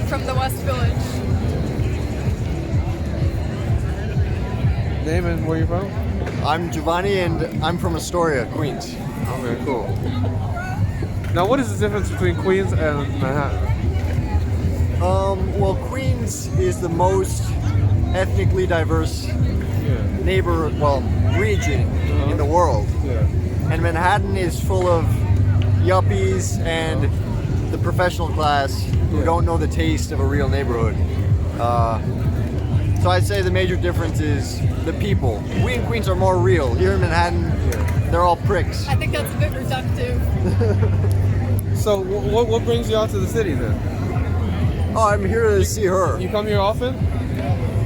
from the West Village. Name and where you from? I'm Giovanni, and I'm from Astoria, Queens. Okay, cool. Now, what is the difference between Queens and Manhattan? Well, Queens is the most ethnically diverse region in the world. Yeah. And Manhattan is full of yuppies and the professional class who don't know the taste of a real neighborhood. So I'd say the major difference is the people. We in Queens are more real. Here in Manhattan, they're all pricks. I think that's a bit reductive. So, what brings you out to the city then? Oh, I'm here to see her. You come here often?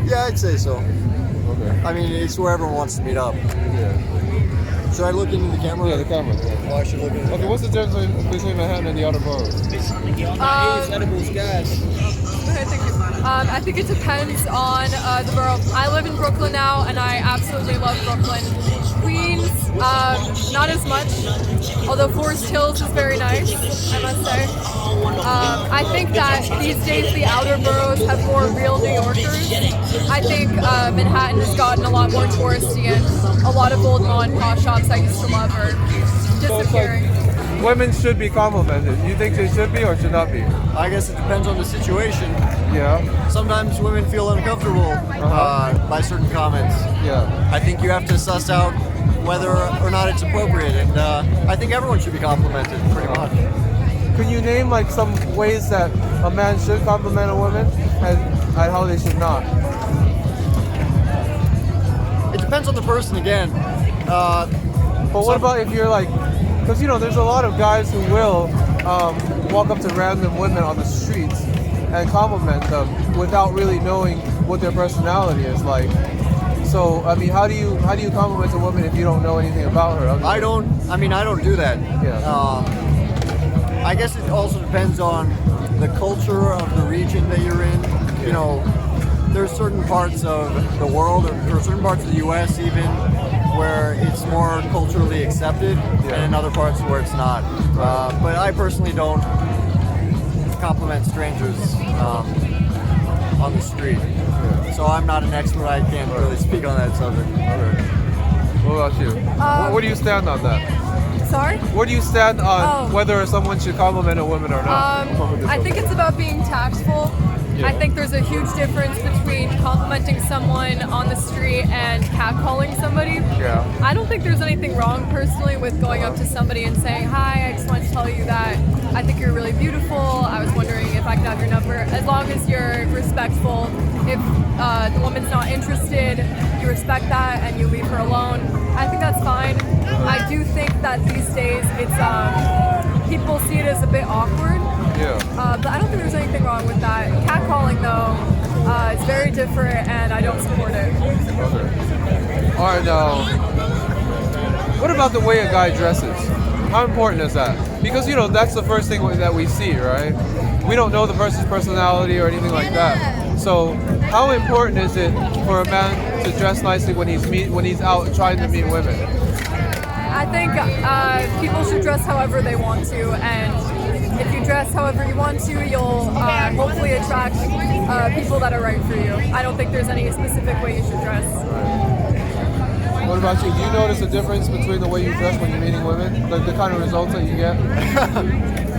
Yeah, I'd say so. Okay. I mean, it's where everyone wants to meet up. Yeah. Should I look into the camera? Yeah, the camera. Oh, I should look into the Okay, what's the difference between Manhattan and the outer boroughs? I think it depends on the borough. I live in Brooklyn now, and I absolutely love Brooklyn. Queens, not as much, although Forest Hills is very nice, I must say. I think that these days the outer boroughs have more real New Yorkers. I think Manhattan has gotten a lot more touristy, and a lot of old mom and pop shops I used to love are disappearing. Women should be complimented. You think they should be or should not be? I guess it depends on the situation. Yeah. Sometimes women feel uncomfortable by certain comments. Yeah. I think you have to suss out whether or not it's appropriate, and I think everyone should be complimented, pretty much. Can you name like some ways that a man should compliment a woman and how they should not? It depends on the person again. But what about if you're like, because there's a lot of guys who will walk up to random women on the streets and compliment them without really knowing what their personality is like. So I mean, how do you compliment a woman if you don't know anything about her? I don't do that. Yeah. I guess it also depends on the culture of the region that you're in. You know, there's certain parts of the world or certain parts of the U.S. even where it's more culturally accepted, and in other parts where it's not. But I personally don't compliment strangers on the street. So I'm not an expert. I can't really speak on that subject. Okay. What about you? Where do you stand on that? Sorry? Where do you stand on whether someone should compliment a woman or not? I think it's about being tactful. Yeah. I think there's a huge difference between complimenting someone on the street and catcalling somebody. Yeah. I don't think there's anything wrong personally with going up to somebody and saying, "Hi, I just wanted to tell you that I think you're really beautiful. I was wondering if I could have your number." As long as you're respectful. If the woman's not interested, you respect that and you leave her alone. I think that's fine. I do think that these days it's people see it as a bit awkward. Yeah. But I don't think there's anything wrong with that. Catcalling, though, is very different, and I don't support it. Okay. All right, now, what about the way a guy dresses? How important is that? Because, that's the first thing that we see, right? We don't know the person's personality or anything like that. So, how important is it for a man to dress nicely when he's out trying to meet women? I think people should dress however they want to, and if you dress however you want to, you'll hopefully attract people that are right for you. I don't think there's any specific way you should dress. What about you? Do you notice a difference between the way you dress when you're meeting women? Like the kind of results that you get?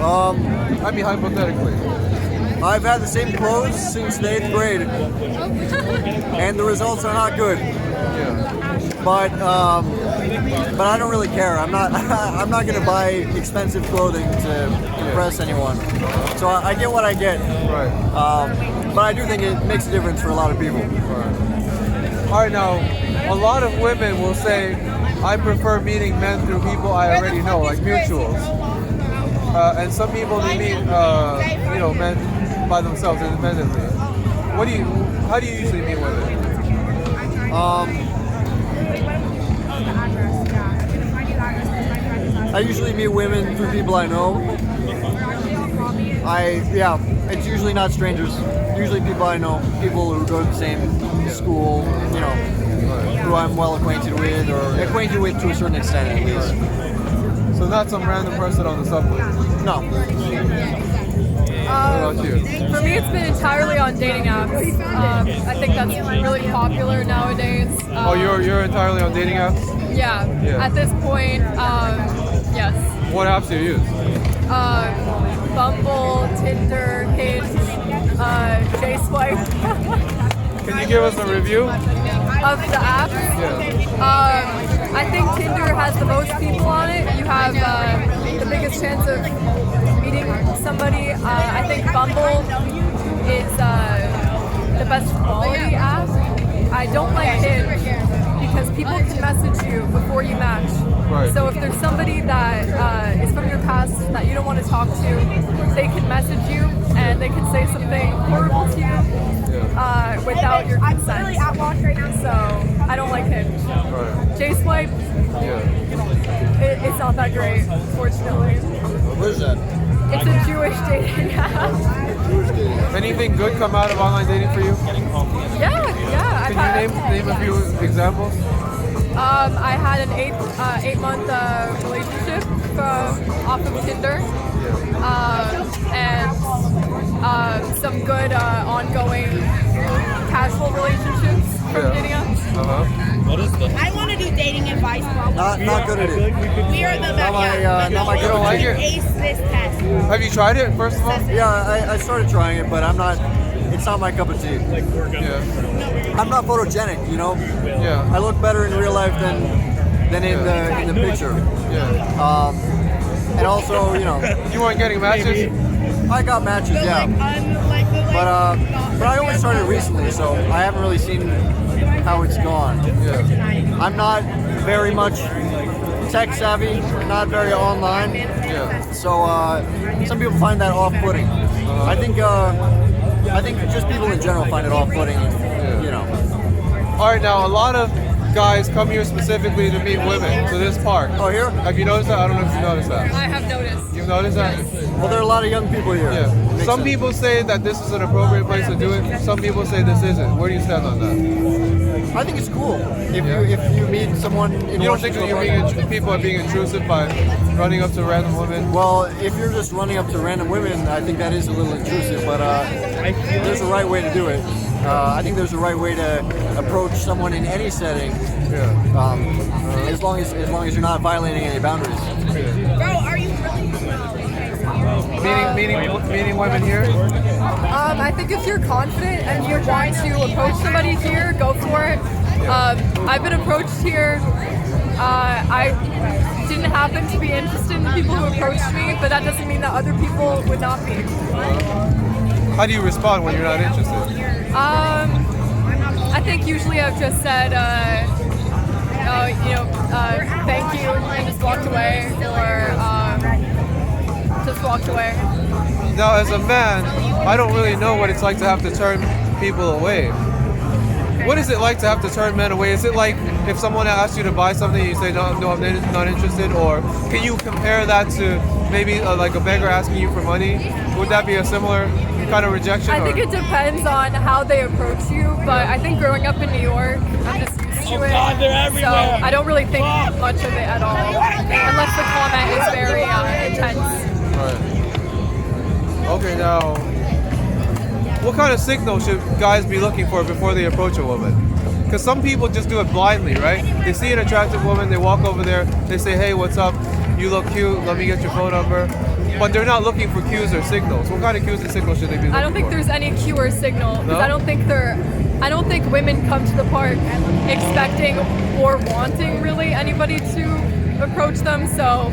I mean, hypothetically. I've had the same clothes since the 8th grade, and the results are not good. Yeah. But I don't really care. I'm not going to buy expensive clothing to impress anyone. So I get what I get. Right. But I do think it makes a difference for a lot of people. Right. All right, now, a lot of women will say, I prefer meeting men through people I already know, like mutuals. And some people, they meet, men by themselves independently. How do you usually meet women? I usually meet women through people I know. It's usually not strangers. Usually people I know, people who go to the same school, who I'm well acquainted with, or acquainted with to a certain extent at least. So not some random person on the subway? No. about you? For me, it's been entirely on dating apps. I think that's really popular nowadays. Oh, you're entirely on dating apps? Yeah. Yeah. At this point, yes. What apps do you use? Bumble, Tinder, Hinge, J-Swipe. Can you give us a review? Of the apps, Yeah. I think Tinder has the most people on it. You have the biggest chance of meeting somebody. I think Bumble is the best quality app. I don't like Hinge because people can message you before you match. Right. So if there's somebody that is from your past that you don't want to talk to, they can message you and they can say something horrible to you without your consent. So I don't like Hinge. Right. J-Swipe, Yeah. it's not that great, fortunately. What is that? It's a Jewish dating app. Jewish dating. Anything good come out of online dating for you? Yeah. Can you name a few examples? I had an eight-month relationship off of Tinder, and some good ongoing casual relationships from dating apps. I want to do dating advice problem. Not good at it. We are the Not my You don't like it? ace this test. Have you tried it, first of all? Yeah, I started trying it, but it's not my cup of tea. Yeah. I'm not photogenic, you know. Yeah. I look better in real life than in the picture. Yeah. And also, you know, You weren't getting matches? I got matches, yeah. But I only started recently, so I haven't really seen how it's gone. Yeah. I'm not very much tech savvy, not very online, Yeah. so some people find that off-putting. I think just people in general find it off-putting. You know. All right, now a lot of guys come here specifically to meet women to this park. Oh, here? Have you noticed that? I don't know if you noticed that. I have noticed. You've noticed that? Well, there are a lot of young people here. Yeah. Makes Some sense. people say that this is an appropriate place to do it. Some people say this isn't. Where do you stand on that? I think it's cool if you meet someone in You don't think that people are being intrusive by running up to random women? Well, if you're just running up to random women, I think that is a little intrusive. But there's a right way to do it. I think there's a right way to approach someone in any setting, Yeah. as long as you're not violating any boundaries. Bro, are you really? Meeting women here? I think if you're confident and you want to approach somebody here, go for it. I've been approached here. I didn't happen to be interested in the people who approached me, but that doesn't mean that other people would not be. How do you respond when you're not interested? I think usually I've just said, thank you, and just walked away, or just walked away. Now, as a man, I don't really know what it's like to have to turn people away. What is it like to have to turn men away? Is it like if someone asks you to buy something, you say, no, I'm not interested? Or can you compare that to maybe like a beggar asking you for money? Would that be a similar kind of rejection? I think it depends on how they approach you, but I think growing up in New York, I'm just used to it. So I don't really think much of it at all, unless the comment is very intense. Right. Okay, now, what kind of signal should guys be looking for before they approach a woman? Because some people just do it blindly, right? They see an attractive woman, they walk over there, they say, hey, what's up? You look cute, let me get your phone number. But they're not looking for cues or signals. What kind of cues and signals should they be looking for? I don't think there's any cue or signal, because No? I don't think women come to the park expecting or wanting really anybody to approach them. So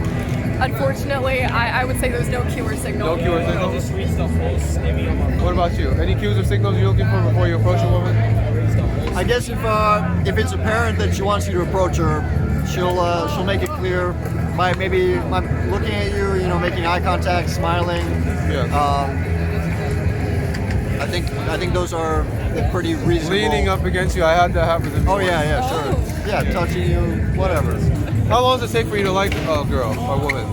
unfortunately, I would say there's no cue or signal. No cue or signals? What about you? Any cues or signals you're looking for before you approach a woman? I guess if it's apparent that she wants you to approach her, she'll make it clear by maybe looking at you, you know, making eye contact, smiling. Yeah. I think those are pretty reasonable. Leaning up against you, I had that happen to me. Oh yeah, sure. Yeah, touching you, whatever. How long does it take for you to like a girl or woman?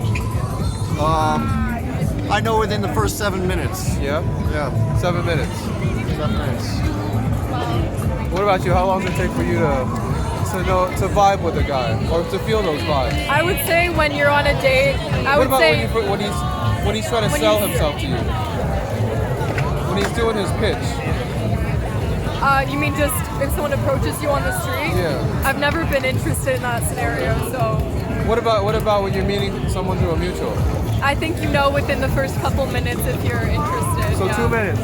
I know within the first 7 minutes. Yeah? Yeah, 7 minutes. 7 minutes. What about you? How long does it take for you to vibe with a guy or to feel those vibes? I would say when you're on a date, I What would about say when he's trying to when sell you- himself to you? he's doing his pitch. You mean just if someone approaches you on the street? Yeah. I've never been interested in that scenario, so What about when you're meeting someone through a mutual? I think you know within the first couple minutes if you're interested. So yeah. 2 minutes.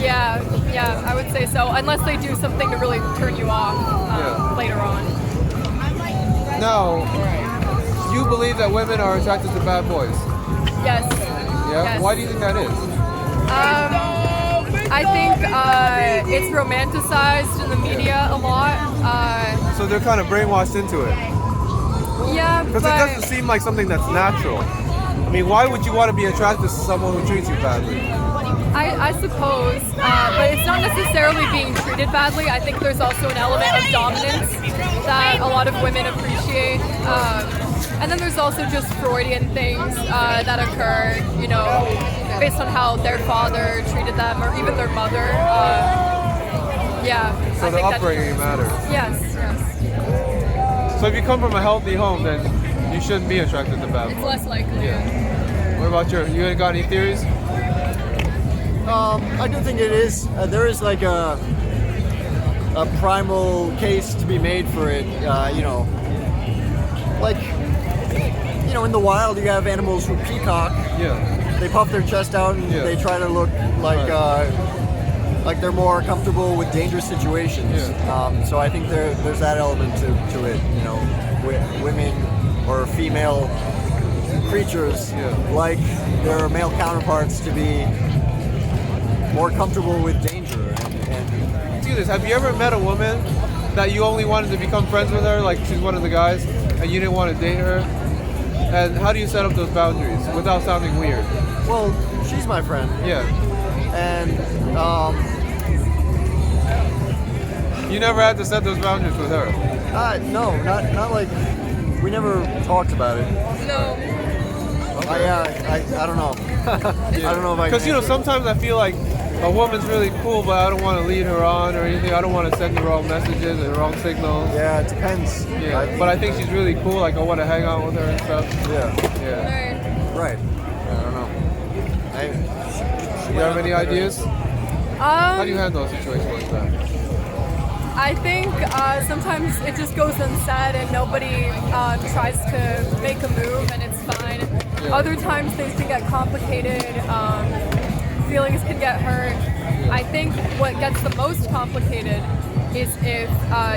Yeah, I would say so. Unless they do something to really turn you off later on. Now, you believe that women are attracted to bad boys. Yes. Yeah? Yes. Why do you think that is? I think it's romanticized in the media a lot. So they're kind of brainwashed into it. Yeah, Because it doesn't seem like something that's natural. I mean, why would you want to be attracted to someone who treats you badly? I suppose, but it's not necessarily being treated badly. I think there's also an element of dominance that a lot of women appreciate. And then there's also just Freudian things that occur, you know, based on how their father treated them or even their mother. So the upbringing matters. Yes. So if you come from a healthy home, then you shouldn't be attracted to bad It's boys. less likely. Yeah. What about you got any theories? I do think it is. There is like a primal case to be made for it. You know, like in the wild, you have animals who peacock. Yeah. They puff their chest out and Yeah. they try to look like they're more comfortable with dangerous situations. Yeah. So I think there's that element to it. You know, women or female creatures like their male counterparts to be more comfortable with danger. And Do this. Have you ever met a woman that you only wanted to become friends with her, like she's one of the guys, and you didn't want to date her? And how do you set up those boundaries without sounding weird? well, she's my friend, Yeah. and You never had to set those boundaries with her. no, not like we never talked about it. No. I don't know. I don't know if I. Because sometimes I feel like a woman's really cool, but I don't want to lead her on or anything. I don't want to send the wrong messages and wrong signals. Yeah, it depends. Yeah. But I think she's really cool. Like I want to hang out with her and stuff. Yeah. Right. I don't know. You have any ideas? How do you Um, handle a situation like that? I think sometimes it just goes unsaid and nobody tries to make a move and it's fine. Yeah. Other times things can get complicated, feelings can get hurt. I think what gets the most complicated is if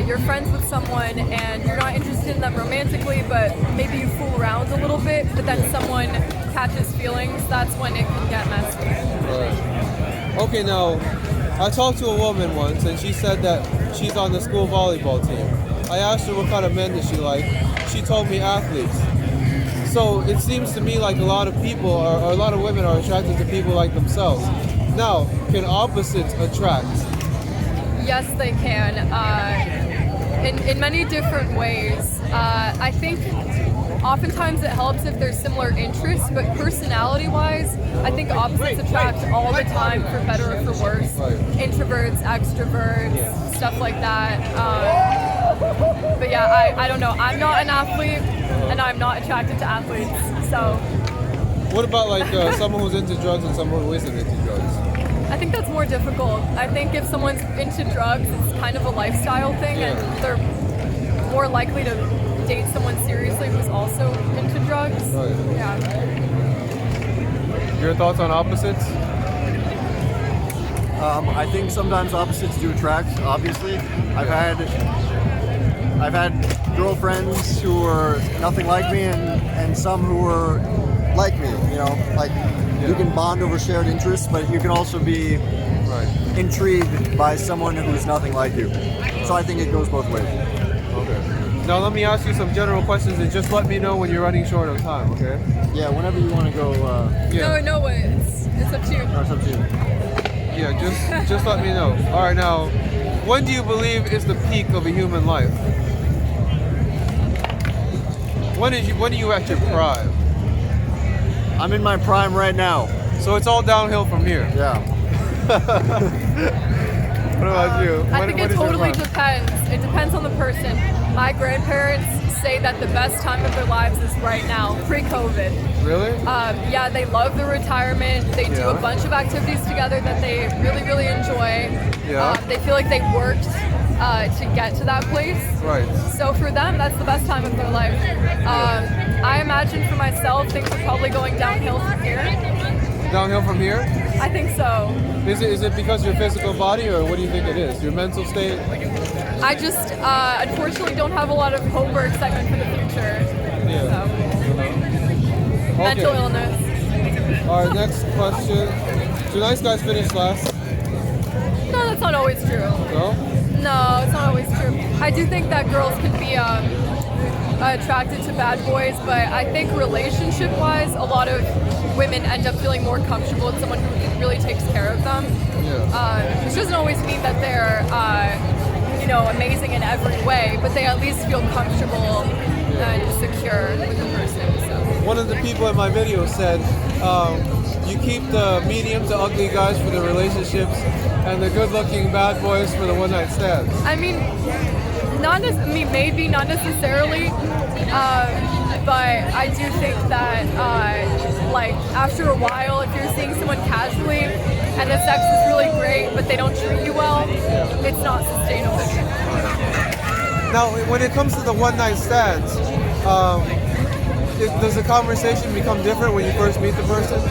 you're friends with someone and you're not interested in them romantically, but maybe you fool around a little bit, but then someone catches feelings, that's when it can get messy. Right. Okay, now, I talked to a woman once and she said that she's on the school volleyball team. I asked her what kind of men does she like. She told me athletes. So it seems to me like a lot of people or a lot of women are attracted to people like themselves. Now, can opposites attract? Yes, they can. In many different ways. I think oftentimes it helps if there's similar interests, but personality-wise, I think opposites attract all the time, for better or for worse. Right. Introverts, extroverts, stuff like that. But yeah, I don't know. I'm not an athlete, and I'm not attracted to athletes. So What about like someone who's into drugs and someone who isn't into drugs? I think that's more difficult. I think if someone's into drugs, it's kind of a lifestyle thing, Yeah. and they're more likely to date someone seriously who's also into drugs. Right. Yeah. Your thoughts on opposites? I think sometimes opposites do attract. Obviously, I've had girlfriends who were nothing like me, and some who were like me. Like you can bond over shared interests, but you can also be intrigued by someone who's nothing like you. So I think it goes both ways. Okay. Now let me ask you some general questions and just let me know when you're running short on time, okay? Yeah, whenever you want to go. No way. It's up to you. No, it's up to you. Yeah, just let me know. All right, now, when do you believe is the peak of a human life? When are you at your prime? I'm in my prime right now. So it's all downhill from here. Yeah. What about you? I think it when is your totally prime? depends. It depends on the person. My grandparents say that the best time of their lives is right now, pre-COVID. Really? Yeah, they love the retirement. They do Yeah. a bunch of activities together that they really, really enjoy. Yeah. They feel like they worked to get to that place. Right. So for them, that's the best time of their life. I imagine for myself, things are probably going downhill from here. Downhill from here? I think so. Is it because your physical body, or what do you think it is? Your mental state? I just unfortunately don't have a lot of hope or excitement for the future. Yeah. So, mental illness. Our next question. Do nice guys finish last? No, that's not always true. No? No, it's not always true. I do think that girls can be attracted to bad boys, but I think relationship-wise, a lot of women end up feeling more comfortable with someone who really takes care of them. Yeah. Which doesn't always mean that they're, amazing in every way, but they at least feel comfortable and secure with the person. So. One of the people in my video said, you keep the medium to ugly guys for the relationships and the good-looking bad boys for the one-night stands. I mean, maybe not necessarily, but I do think that, after a while, if you're seeing someone casually and the sex is really great, but they don't treat you well, it's not sustainable. Now, when it comes to the one-night stands, does the conversation become different when you first meet the person?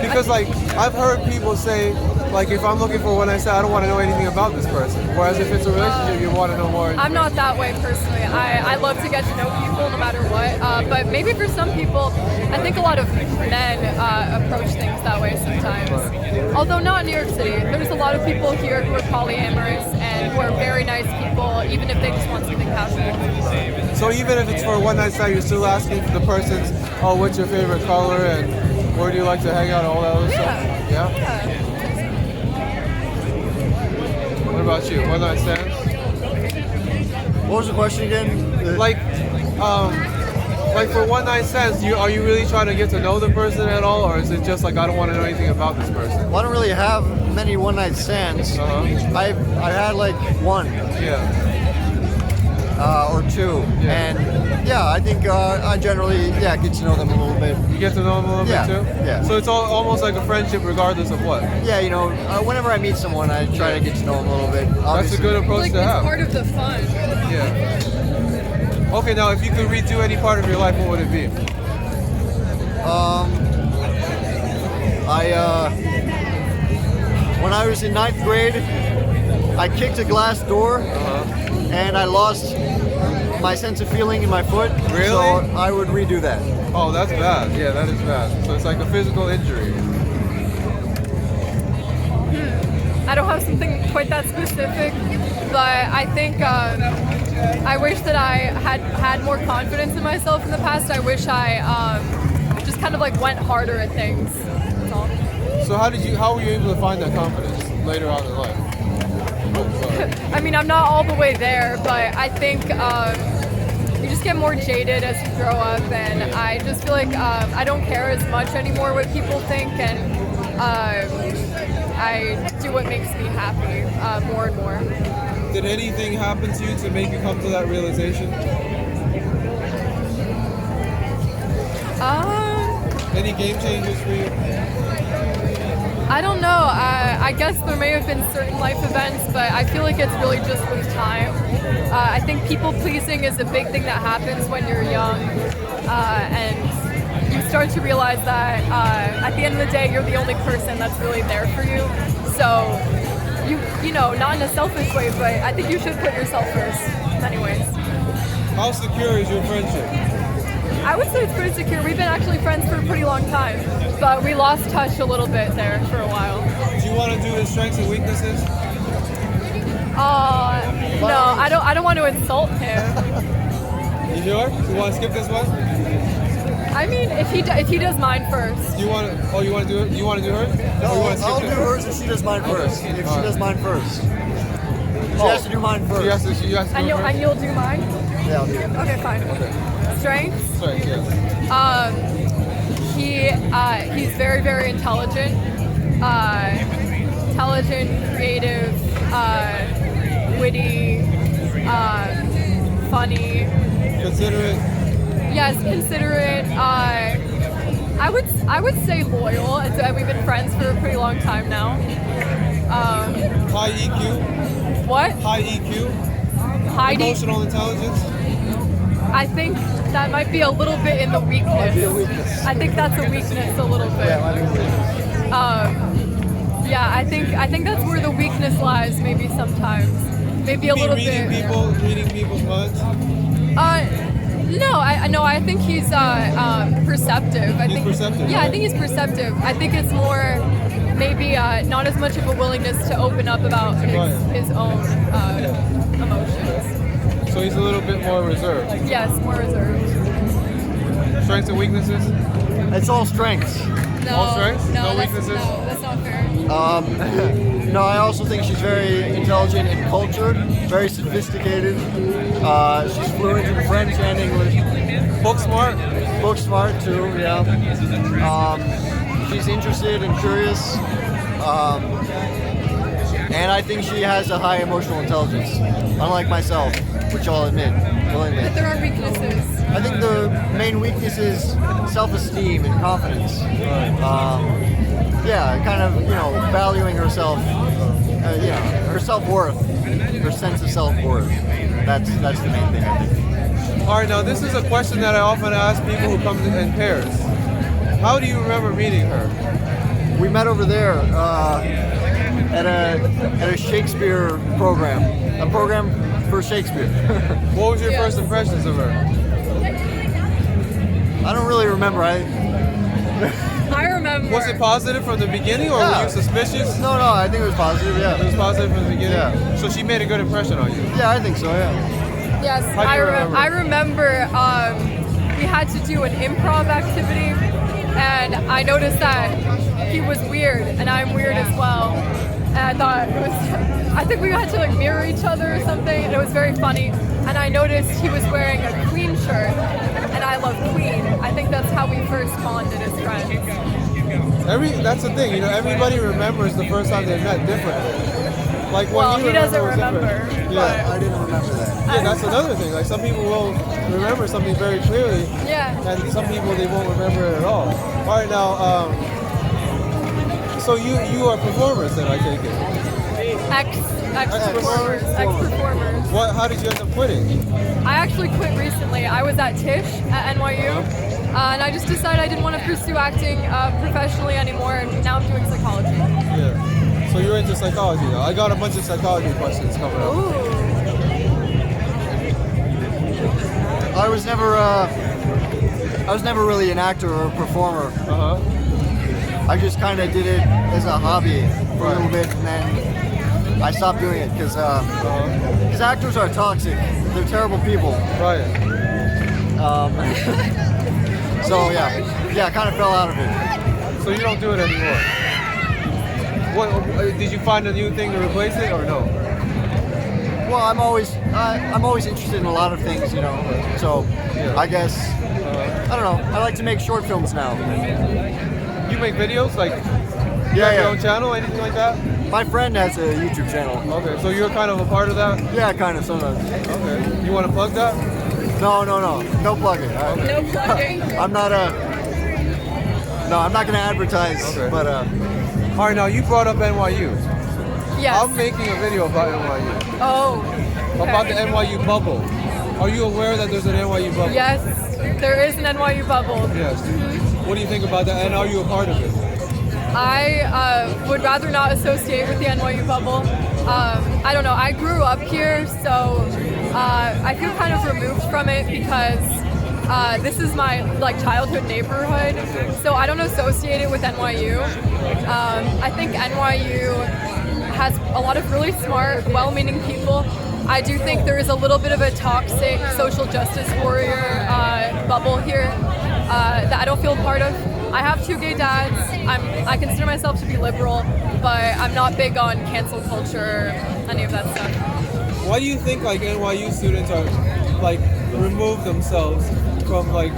Because I've heard people say, if I'm looking for one night stand, I don't want to know anything about this person. Whereas if it's a relationship, you want to know more. I'm not that way personally. I love to get to know people no matter what. But maybe for some people, I think a lot of men approach things that way sometimes. Right. Although not in New York City. There's a lot of people here who are polyamorous and who are very nice people, even if they just want something casual. So even if it's for a one night stand, you're still asking for the person's, what's your favorite color and where do you like to hang out, all that other stuff? Yeah? What about you? One night stands? What was the question again? For one night stands, are you really trying to get to know the person at all, or is it just I don't want to know anything about this person? Well, I don't really have many one night stands. I had one. Yeah. Or two. Yeah. And I think I generally get to know them a little bit. You get to know them a little bit too? Yeah. So it's almost like a friendship regardless of what? Yeah, whenever I meet someone, I try to get to know them a little bit. That's Obviously. a good approach to It's have. part of the fun. Yeah. Okay, now if you could redo any part of your life, what would it be? When I was in 9th grade, I kicked a glass door and I lost my sense of feeling in my foot. Really? So I would redo that. Oh, that's bad. Yeah, that is bad. So it's like a physical injury. I don't have something quite that specific, but I think I wish that I had more confidence in myself in the past. I wish I just kind of went harder at things. That's all. So how were you able to find that confidence later on in life? I mean, I'm not all the way there, but I think you just get more jaded as you grow up, and I just feel like I don't care as much anymore what people think, and I do what makes me happy more and more. Did anything happen to you to make you come to that realization? Any game changers for you? I don't know. I guess there may have been certain life events, but I feel like it's really just with time. I think people pleasing is a big thing that happens when you're young, and you start to realize that at the end of the day, you're the only person that's really there for you. So, not in a selfish way, but I think you should put yourself first. Anyways. How secure is your friendship? I would say it's pretty secure. We've been actually friends for a pretty long time, but we lost touch a little bit there for a while. Do you want to do his strengths and weaknesses? No, I don't want to insult him. You sure? You want to skip this one? I mean, if he does mine first. You want to? Oh, you want to do it? You want to do hers? No, Or you want to skip I'll do it? hers if she does mine first. If she does mine first. She has to do mine first. She has to do And you'll do mine? Yeah, I'll do it. Okay, fine. Okay. Strengths? Sorry, yes. He's very, very intelligent. Creative, witty, funny. Considerate. Yes, considerate. I would say loyal. We've been friends for a pretty long time now. High EQ. What? High EQ. High D- Emotional intelligence. I think that might be a little bit in the weakness. I think that's a weakness a little bit. Yeah, I think that's where the weakness lies. Maybe sometimes, maybe a little bit. Reading people's minds. No, I think he's perceptive. He's perceptive, Yeah, I right? think he's perceptive. I think it's more maybe not as much of a willingness to open up about his own emotions. So he's a little bit more reserved. Yes, more reserved. Strengths and weaknesses. It's all strengths. No, All strengths? No that's, weaknesses? No, that's not fair. No, I also think she's very intelligent and cultured, very sophisticated. She's fluent in French and English. Book smart. Book smart too, yeah. She's interested and curious. And I think she has a high emotional intelligence, unlike myself, which I'll admit willingly. But there are weaknesses. I think the main weakness is self-esteem and confidence. Yeah, kind of, valuing herself, her self-worth, her sense of self-worth. That's the main thing, I think. All right, now this is a question that I often ask people who come in pairs. How do you remember meeting her? We met over there at a Shakespeare program, a program for Shakespeare. What was your Yes. first impressions of her? I don't really remember. I remember. Was it positive from the beginning, or were Yeah. you suspicious? No, I think it was positive. It Yeah, was positive from the beginning. Yeah. So she made a good impression on you. yeah, I think so. Yeah. Yes, How do you remember? I remember we had to do an improv activity, and I noticed that he was weird, and I'm weird as well. And I thought I think we had to mirror each other or something, and it was very funny. And I noticed he was wearing a Queen shirt, and I love Queen. I think that's how we first bonded as friends. That's the thing, everybody remembers the first time they met differently. Like what Well, you he doesn't was different. remember. Yeah. I didn't remember that. Yeah, that's another thing. Like some people will remember something very clearly, Yeah. and some people they won't remember it at all. All right, now, so you are performers then, I take it. Ex-performers. How did you end up quitting? I actually quit recently. I was at Tisch at NYU, and I just decided I didn't want to pursue acting professionally anymore, and now I'm doing psychology. Yeah. So you're into psychology now. I got a bunch of psychology questions coming up. Ooh. I was never really an actor or a performer. Uh-huh. I just kind of did it as a hobby for a little bit, and then I stopped doing it because actors are toxic. They're terrible people. Right. So yeah, I kind of fell out of it. So you don't do it anymore. What did you find a new thing to replace it, or no? Well, I'm always interested in a lot of things, So I guess I don't know. I like to make short films now. You make videos, like you have your own channel, anything like that? My friend has a YouTube channel. Okay, so you're kind of a part of that? Yeah, kind of sometimes. Okay. You want to plug that? No plugging. No plugging. I'm not gonna advertise, Okay. but All right, now you brought up NYU. Yes. I'm making a video about NYU. Oh. Okay. About the NYU bubble. Are you aware that there's an NYU bubble? Yes, there is an NYU bubble. Yes. What do you think about that, and are you a part of it? I would rather not associate with the NYU bubble. I don't know. I grew up here, so I feel kind of removed from it because this is my childhood neighborhood. So I don't associate it with NYU. I think NYU has a lot of really smart, well-meaning people. I do think there is a little bit of a toxic social justice warrior bubble here that I don't feel part of. I have 2 gay dads. I consider myself to be liberal, but I'm not big on cancel culture, any of that stuff. Why do you think NYU students are remove themselves from like,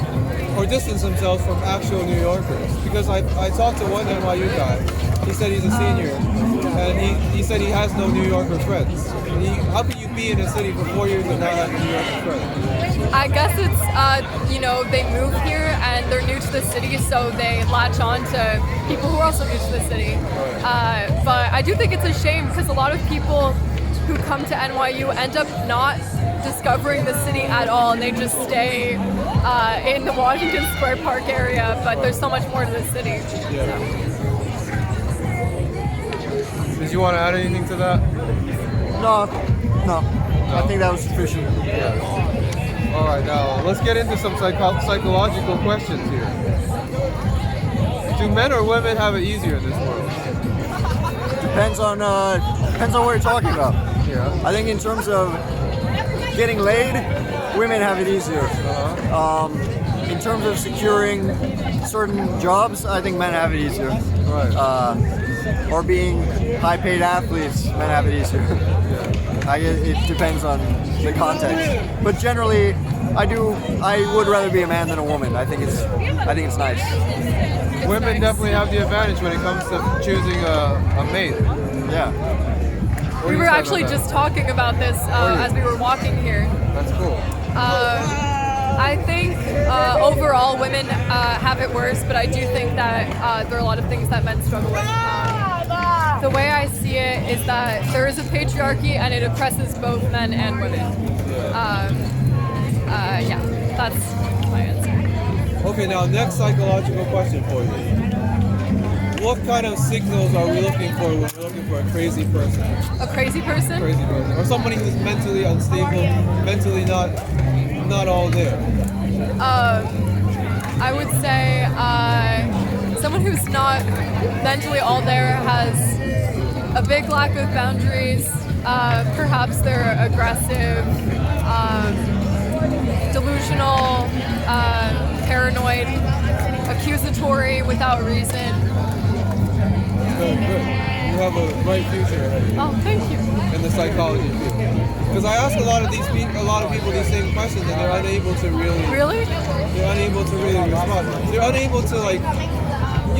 or distance themselves from actual New Yorkers. Because I talked to one NYU guy. He said he's a senior, and he said he has no New Yorker friends. How can you be in a city for 4 years and not have New Yorker friends? I guess it's, they move here and they're new to the city, so they latch on to people who are also new to the city. But I do think it's a shame because a lot of people who come to NYU end up not discovering the city at all, and they just stay in the Washington Square Park area, but there's so much more to the city. Did you want to add anything to that? No. I think that was sufficient. All right, now let's get into some psychological questions here. Do men or women have it easier in this world? Depends on what you're talking about. Yeah. I think in terms of getting laid, women have it easier. In terms of securing certain jobs, I think men have it easier. Right. Or being high-paid athletes, men have it easier. It depends on the context. But generally, I would rather be a man than a woman. I think it's nice. Women definitely have the advantage when it comes to choosing a mate. Yeah. We were actually just talking about this as we were walking here. That's cool. I think overall women have it worse, but I do think that there are a lot of things that men struggle with. The way I see it is that there is a patriarchy and it oppresses both men and women. That's my answer. Okay, now next psychological question for you. What kind of signals are we looking for when we're looking for a crazy person? A crazy person? Crazy person. Or somebody who's mentally unstable, mentally not all there. I would say someone who's not mentally all there has a big lack of boundaries. Perhaps they're aggressive, delusional, paranoid, accusatory without reason. Good. You have a bright future ahead of you. Oh, thank you. In the psychology field. Because I ask a lot of people these same questions, and they're unable to really. Really? They're unable to really respond. They're unable to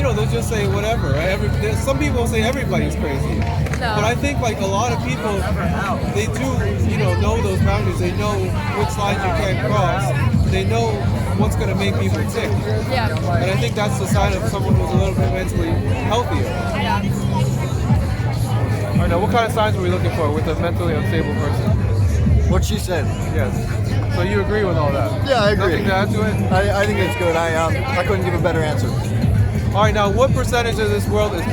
they'll just say whatever. Right? Some people say everybody's crazy. No. But I think a lot of people, they do know those boundaries. They know which lines you can't cross. They know what's going to make people tick. Yeah. And I think that's the sign of someone who's a little bit mentally healthier. Yeah. All right, now what kind of signs are we looking for with a mentally unstable person? What she said. Yes. So you agree with all that? Yeah, I agree. Nothing to add to it? I think it's good. I couldn't give a better answer. All right, now what percentage of this world is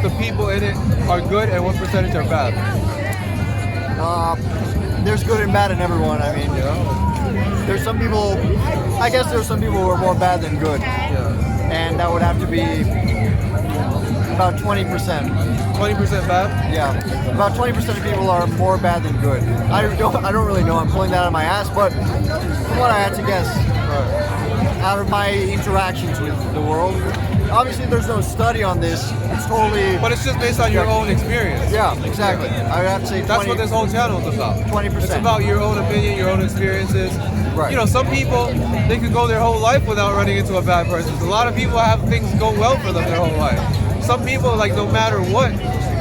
the people in it are good and what percentage are bad? There's good and bad in everyone. I mean, there's some people. I guess there's some people who are more bad than good, and that would have to be about 20%. 20% bad? Yeah, about 20% of people are more bad than good. I don't really know. I'm pulling that out of my ass, but from what I had to guess, out of my interactions with the world. Obviously, there's no study on this. It's totally. But it's just based on your own experience. Yeah, exactly. I would have to say 20, that's what this whole channel is about. 20%. It's about your own opinion, your own experiences. Right. Some people, they could go their whole life without running into a bad person. A lot of people have things go well for them their whole life. Some people, no matter what,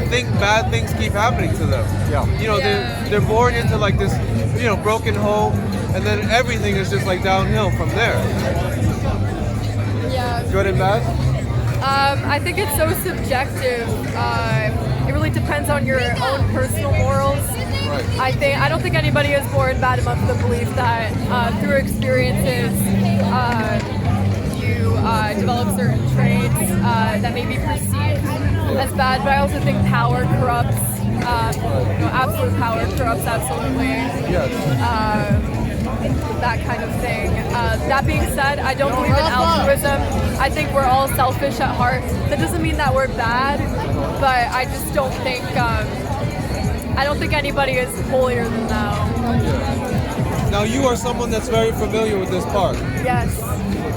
think bad things keep happening to them. Yeah. They're born into this, broken home, and then everything is just downhill from there. Yeah. Good and bad? I think it's so subjective. It really depends on your own personal morals. Right. I don't think anybody is born bad enough for the belief that through experiences you develop certain traits that may be perceived as bad. But I also think power corrupts. Absolute power corrupts absolutely. Yes. That kind of thing. That being said, I don't believe in altruism. I think we're all selfish at heart. That doesn't mean that we're bad, but I just don't think I don't think anybody is holier than thou. Yeah. Now you are someone that's very familiar with this park. Yes.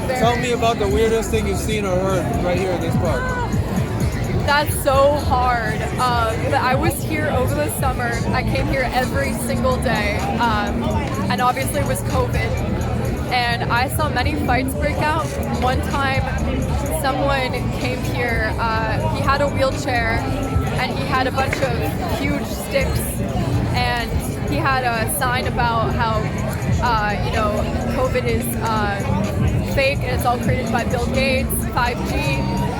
Very. Tell me about the weirdest thing you've seen or heard right here in this park. That's so hard. But I was here over the summer. I came here every single day. And obviously it was COVID. and I saw many fights break out. One time, someone came here. He had a wheelchair, and he had a bunch of huge sticks, and he had a sign about how COVID is fake and it's all created by Bill Gates, 5G,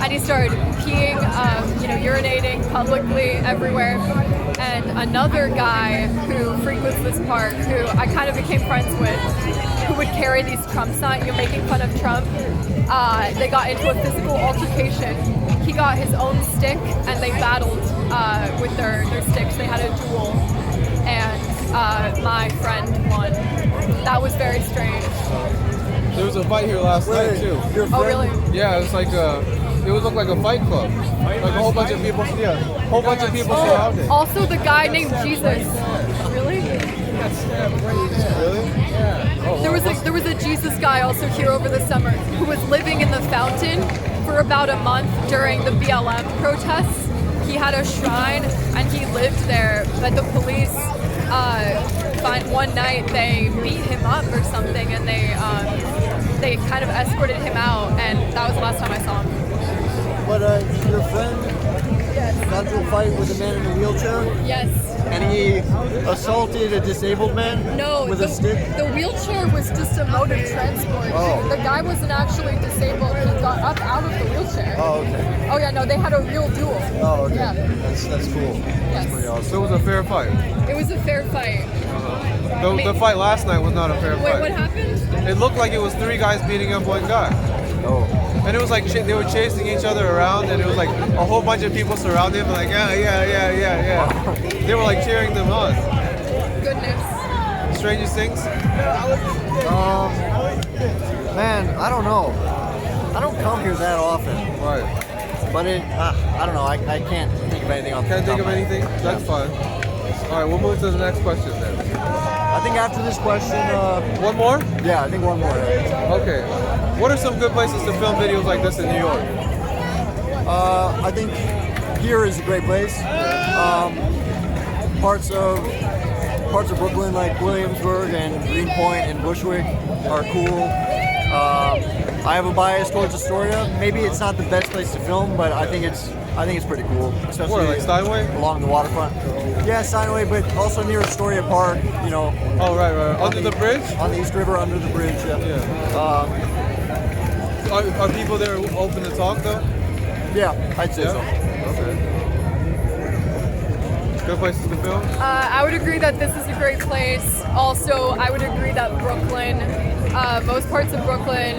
and he started peeing, urinating publicly everywhere. And another guy who frequents this park, who I kind of became friends with, who would carry these Trump signs, making fun of Trump, they got into a physical altercation. He got his own stick and they battled with their sticks. They had a duel, and my friend won. That was very strange. There was a fight here last night too. Your friend? Oh, really? Yeah, it was like it would look like a fight club. Like a whole bunch of people. Yeah, whole bunch of people surrounded. Also, the guy named Jesus. Really? Really? Oh, There was a Jesus guy also here over the summer who was living in the fountain for about a month during the BLM protests. He had a shrine and he lived there, but the police one night they beat him up or something, and they kind of escorted him out, and that was the last time I saw him. But your friend got into a fight with a man in a wheelchair, Yes. and he assaulted a disabled man No, with a stick. the wheelchair was just a mode of transport. Oh. The guy wasn't actually disabled. He got up out of the wheelchair. Oh, okay. Oh yeah, no, they had a real duel. Oh, okay. Yeah. That's cool. Yes. Pretty awesome. So it was a fair fight. It was a fair fight. The fight last night was not a fair Wait, fight. what happened? It looked like it was 3 guys beating up 1 guy. Oh. And it was like they were chasing each other around, and it was like a whole bunch of people surrounding them, like, yeah. They were like cheering them on. Goodness. Strangest things? Man, I don't know. I don't come here that often, Right. but I don't know. I can't think of anything off the Can't think top of my anything? head. That's fine. Alright, we'll move to the next question then. I think after this question, One more? yeah, I think one more. Okay. What are some good places to film videos like this in New York? I think here is a great place. Parts of Brooklyn like Williamsburg and Greenpoint and Bushwick are cool. I have a bias towards Astoria. Maybe it's not the best place to film, but I think it's pretty cool, especially Where, like Steinway? along the waterfront. Yeah, Steinway, but also near Astoria Park. Oh, right. Under the bridge? on the East River, under the bridge. Yeah. Yeah. Are people there open to talk though? Yeah, I'd say Yeah? so. Okay. Good places to film? I would agree that this is a great place. Also, I would agree that Brooklyn, most parts of Brooklyn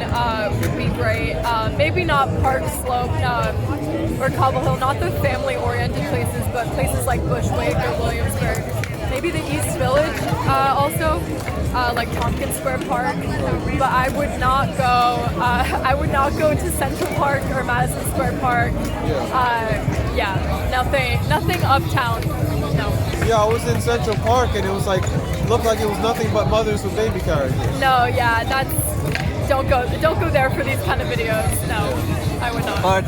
would be great. Maybe not Park Slope or Cobble Hill, not the family-oriented places, but places like Bushwick or Williamsburg. Maybe the East Village also, like Tompkins Square Park. But I would not go. I would not go to Central Park or Madison Square Park. Nothing uptown. No. Yeah, I was in Central Park and it was like, looked like it was nothing but mothers with baby carriages. No, yeah, don't go there for these kind of videos. No, I would not. But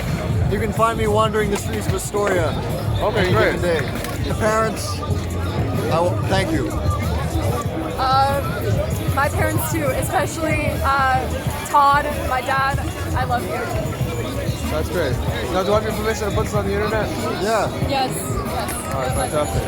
you can find me wandering the streets of Astoria. Okay, any great. given day. The parents, thank you. My parents too, especially Todd, my dad. I love you. That's great. Now, do I have your permission to put this on the internet? Yeah. Yes. All right, fantastic.